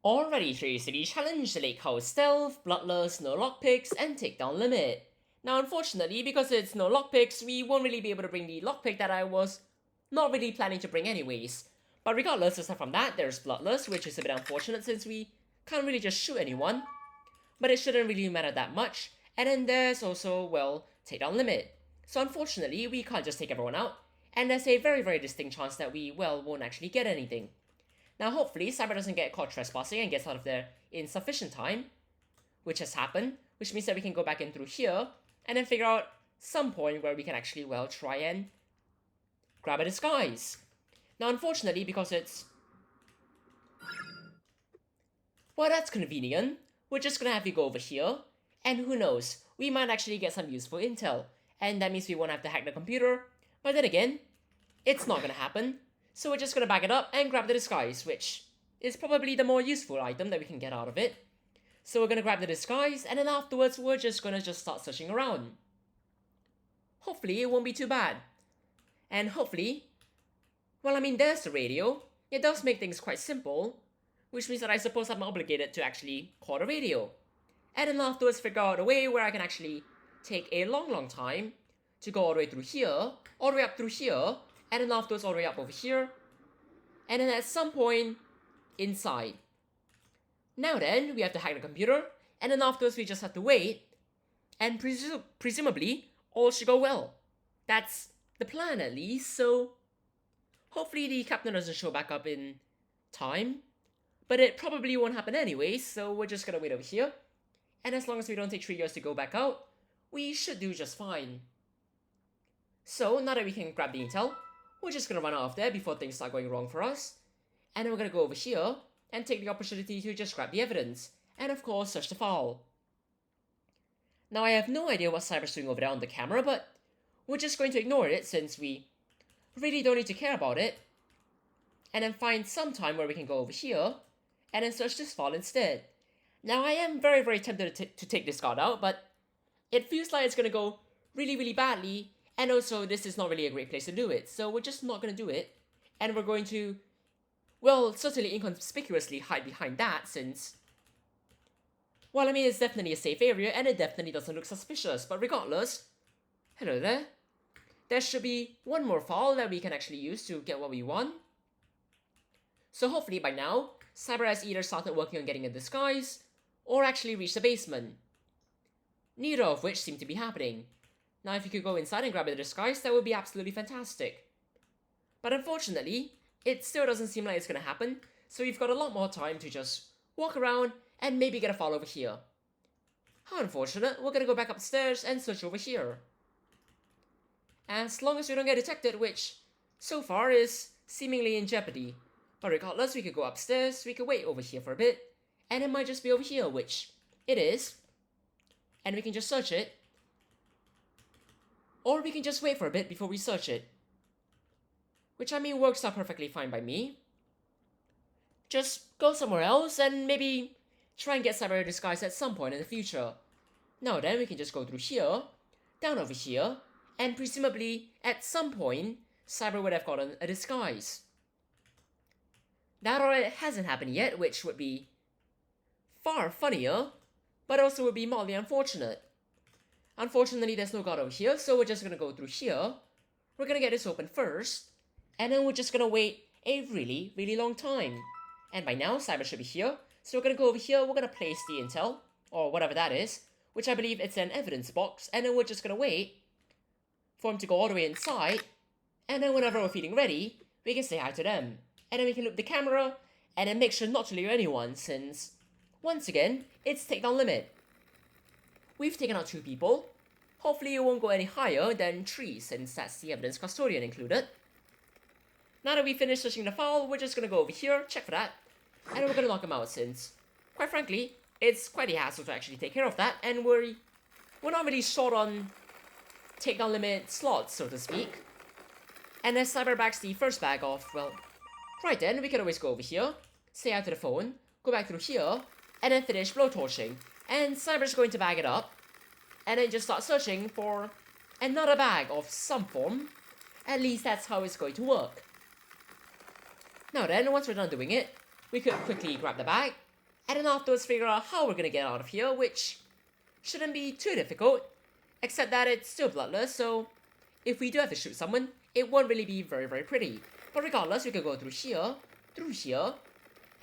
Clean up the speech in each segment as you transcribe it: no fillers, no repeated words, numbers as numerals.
Already through City Challenge, the Lakehouse Stealth, Bloodless, no Lockpicks, and Takedown Limit. Now unfortunately, because it's no Lockpicks, we won't really be able to bring the Lockpick that I was not really planning to bring anyways. But regardless, aside from that, there's Bloodless, which is a bit unfortunate since we can't really just shoot anyone. But it shouldn't really matter that much. And then there's also, well, Takedown Limit. So unfortunately, we can't just take everyone out, and there's a very distinct chance that we, well, won't actually get anything. Now hopefully Cyber doesn't get caught trespassing and gets out of there in sufficient time, which has happened, which means that we can go back in through here, and then figure out some point where we can actually, well, try and grab a disguise. Now unfortunately, because it's... well, that's convenient, we're just gonna have to go over here, and who knows, we might actually get some useful intel, and that means we won't have to hack the computer, but then again, it's not gonna happen. So we're just gonna back it up and grab the disguise, which is probably the more useful item that we can get out of it. So we're gonna grab the disguise, and then afterwards we're just gonna start searching around. Hopefully it won't be too bad. And hopefully, well, I mean, there's the radio. It does make things quite simple, which means that I suppose I'm obligated to actually call the radio. And then afterwards figure out a way where I can actually take a long time to go all the way through here, all the way up through here, and then afterwards all the way up over here, and then at some point, inside. Now then, we have to hack the computer, and then afterwards we just have to wait, and presumably, all should go well. That's the plan at least, so hopefully the captain doesn't show back up in time, but it probably won't happen anyway, so we're just gonna wait over here, and as long as we don't take 3 years to go back out, we should do just fine. So, now that we can grab the intel, we're just gonna run out of there before things start going wrong for us. And then we're gonna go over here and take the opportunity to just grab the evidence. And of course, search the file. Now I have no idea what Cyber's doing over there on the camera, but we're just going to ignore it since we really don't need to care about it. And then find some time where we can go over here and then search this file instead. Now I am very tempted to take this card out, but it feels like it's gonna go really badly. And also, this is not really a great place to do it, so we're just not going to do it. And we're going to, well, certainly inconspicuously hide behind that, since... well, I mean, it's definitely a safe area, and it definitely doesn't look suspicious, but regardless... hello there. There should be one more file that we can actually use to get what we want. So hopefully by now, Cyber has either started working on getting a disguise, or actually reached the basement. Neither of which seem to be happening. Now if you could go inside and grab the disguise, that would be absolutely fantastic. But unfortunately, it still doesn't seem like it's gonna happen, so we've got a lot more time to just walk around and maybe get a file over here. How unfortunate, we're gonna go back upstairs and search over here. As long as we don't get detected, which, so far, is seemingly in jeopardy. But regardless, we could go upstairs, we could wait over here for a bit, and it might just be over here, which it is. And we can just search it. Or we can just wait for a bit before we search it. Which, I mean, works out perfectly fine by me. Just go somewhere else and maybe try and get Cyber disguise at some point in the future. Now then, we can just go through here, down over here, and presumably, at some point, Cyber would have gotten a disguise. That or it hasn't happened yet, which would be far funnier, but also would be mildly unfortunate. Unfortunately, there's no guard over here, so we're just gonna go through here. We're gonna get this open first, and then we're just gonna wait a really long time. And by now, Cyber should be here, so we're gonna go over here, we're gonna place the intel, or whatever that is, which I believe it's an evidence box, and then we're just gonna wait for him to go all the way inside, and then whenever we're feeling ready, we can say hi to them. And then we can loop the camera, and then make sure not to leave anyone, since, once again, it's Takedown Limit. We've taken out 2 people. Hopefully it won't go any higher than 3, since that's the evidence custodian included. Now that we've finished searching the file, we're just gonna go over here, check for that, and we're gonna lock him out since, quite frankly, it's quite a hassle to actually take care of that, and we're not really short on Takedown Limit slots, so to speak. And as Cyber backs the first bag off, well, right then, we can always go over here, say hi to the phone, go back through here, and then finish blowtorching. And Cyber's going to bag it up, and then just start searching for another bag of some form. At least that's how it's going to work. Now then, once we're done doing it, we could quickly grab the bag, and then afterwards figure out how we're gonna get out of here, which shouldn't be too difficult, except that it's still bloodless, so if we do have to shoot someone, it won't really be very, very pretty. But regardless, we could go through here,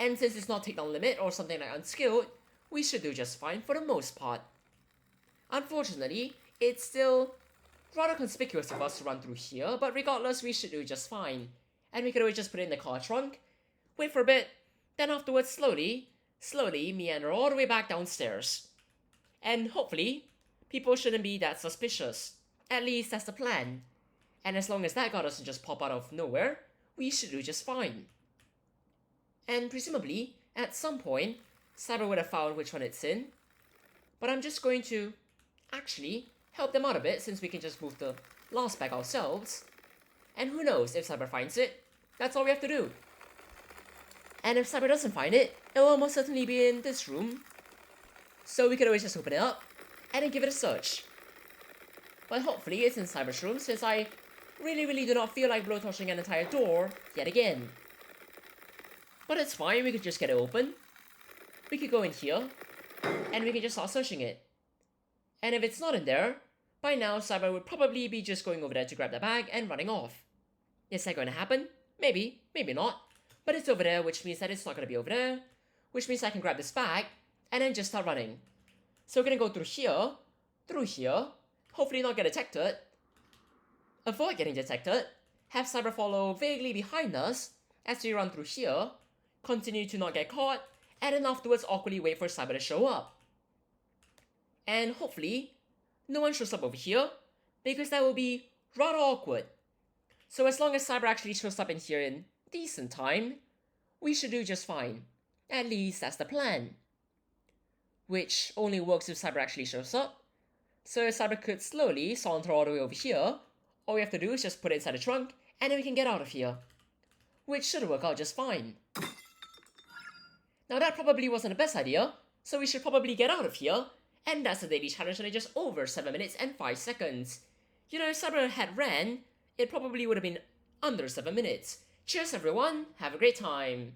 and since it's not takedown limit or something like unskilled, we should do just fine for the most part. Unfortunately, it's still rather conspicuous of us to run through here, but regardless, we should do just fine. And we could always just put it in the car trunk, wait for a bit, then afterwards slowly meander all the way back downstairs. And hopefully, people shouldn't be that suspicious. At least that's the plan. And as long as that guy doesn't just pop out of nowhere, we should do just fine. And presumably, at some point, Cyber would have found which one it's in. But I'm just going to actually help them out a bit since we can just move the last bag ourselves. And who knows if Cyber finds it, that's all we have to do. And if Cyber doesn't find it, it'll almost certainly be in this room. So we could always just open it up and then give it a search. But hopefully it's in Cyber's room since I really do not feel like blowtorching an entire door yet again. But it's fine, we could just get it open. We could go in here and we can just start searching it. And if it's not in there, by now Cyber would probably be just going over there to grab the bag and running off. Is that going to happen? Maybe, maybe not. But it's over there, which means that it's not going to be over there. Which means I can grab this bag and then just start running. So we're going to go through here, hopefully not get detected. Avoid getting detected. Have Cyber follow vaguely behind us as we run through here. Continue to not get caught. And then afterwards awkwardly wait for Cyber to show up. And hopefully, no one shows up over here, because that will be rather awkward. So as long as Cyber actually shows up in here in decent time, we should do just fine. At least that's the plan. Which only works if Cyber actually shows up. So Cyber could slowly saunter all the way over here. All we have to do is just put it inside the trunk, and then we can get out of here. Which should work out just fine. Now that probably wasn't the best idea, so we should probably get out of here. And that's the daily challenge in just over 7 minutes and 5 seconds. You know, if Cyber had ran, it probably would have been under 7 minutes. Cheers everyone, have a great time.